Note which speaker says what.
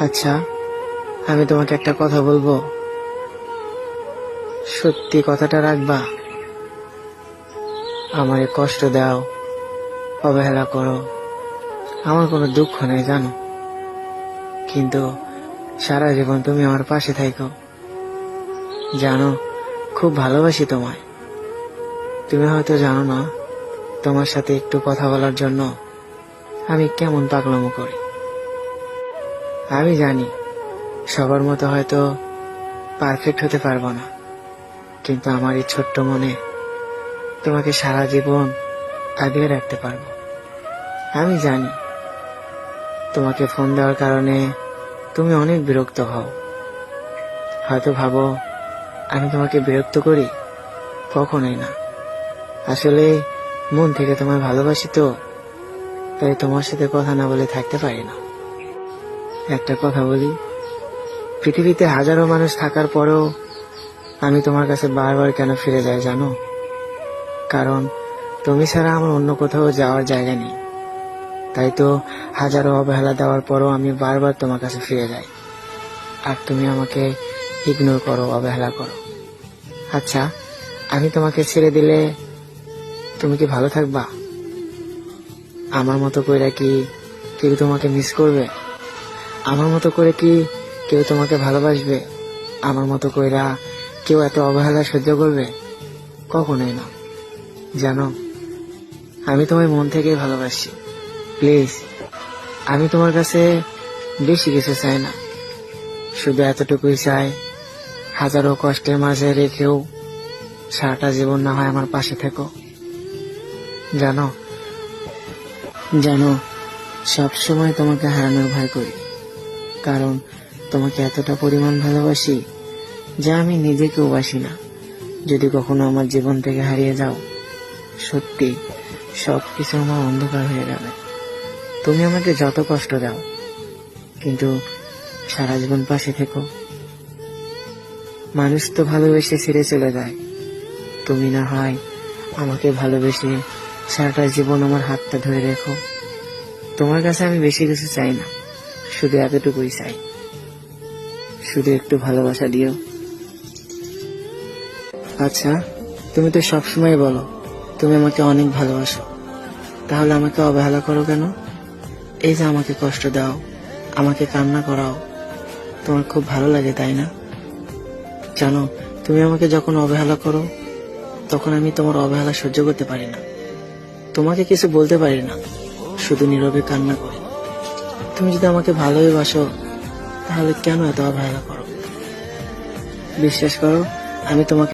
Speaker 1: আচ্ছা, আমি তোমাকে একটা কথা বলবো, সত্যি কথাটা রাখবা? আমারে কষ্ট দাও, অবহেলা করো, আমার কোনো দুঃখ নেই জানো, কিন্তু সারা জীবন তুমি আমার পাশে থাকো। জানো, খুব ভালোবাসি তোমায়। তুমি হয়তো জানো না, তোমার সাথে একটু কথা বলার জন্য আমি কেমন পাগলামো করি। আমি জানি সবার মতো হয়তো পারফেক্ট হতে পারবো না, কিন্তু আমার এই ছোট্ট মনে তোমাকে সারা জীবন আগলে রাখতে পারবো। আমি জানি তোমাকে ফোন দেওয়ার কারণে তুমি অনেক বিরক্ত হও। হয়তো ভাবো আমি তোমাকে বিরক্ত করি, কখনোই না। আসলে মন থেকে তোমায় ভালোবাসি তো, তাই তোমার সাথে কথা না বলে থাকতে পারি না। একটা কথা বলি, পৃথিবীতে হাজারো মানুষ থাকার পরেও আমি তোমার কাছে বারবার কেন ফিরে যাই জানো? কারণ তুমি ছাড়া আমার অন্য কোথাও যাওয়ার জায়গা নেই। তাই তো হাজারো অবহেলা দেওয়ার পরও আমি বারবার তোমার কাছে ফিরে যাই, আর তুমি আমাকে ইগনোর করো, অবহেলা করো। আচ্ছা, আমি তোমাকে ছেড়ে দিলে তুমি কি ভালো থাকবা? আমার মতো করে কি কেউ তোমাকে মিস করবে? আমার মতো করে কি কেউ তোমাকে ভালোবাসবে? আমার মতো কইরা কেউ এত অবহেলা সহ্য করবে? কখনোই না। জানো, আমি তোমায় মন থেকেই ভালোবাসি। প্লিজ, আমি তোমার কাছে বেশি কিছু চাই না, শুধু এতটুকুই চাই, হাজারো কষ্টের মাঝে রেখেও সারাটা জীবন না হয় আমার পাশে থেকো। জানো জানো সব সময় তোমাকে হারানোর ভয় করি, কারণ তোমাকে এতটা পরিমাণ ভালোবাসি যা আমি নিজেকেও বাসি না। যদি কখনো আমার জীবন থেকে হারিয়ে যাও, সত্যি সবকিছু আমার অন্ধকার হয়ে যাবে। তুমি আমাকে যত কষ্ট দাও, কিন্তু সারা জীবন পাশে থেকো। মানুষ তো ভালোবেসে ছেড়ে চলে যায়, তুমি না হয় আমাকে ভালোবেসে সারাটা জীবন আমার হাতটা ধরে রেখো। তোমার কাছে আমি বেশি কিছু চাই না, শুধু এতটুকুই চাই, শুধু একটু ভালোবাসা দিও। আচ্ছা, তুমি তো সবসময় বলো তুমি আমাকে অনেক ভালোবাসো, তাহলে আমাকে অবহেলা করো কেন? এই যে আমাকে কষ্ট দাও, আমাকে কান্না করাও, তোমার খুব ভালো লাগে তাই না? জানো, তুমি আমাকে যখন অবহেলা করো, তখন আমি তোমার অবহেলা সহ্য করতে পারি না। তোমাকে কিছু বলতে পারি না, শুধু নীরবে কান্না করি। তুমি যদি আমাকে ভালোই বাসো, তাহলে কেন এত অবহেলা করো? বিশ্বাস করো, আমি তোমাকে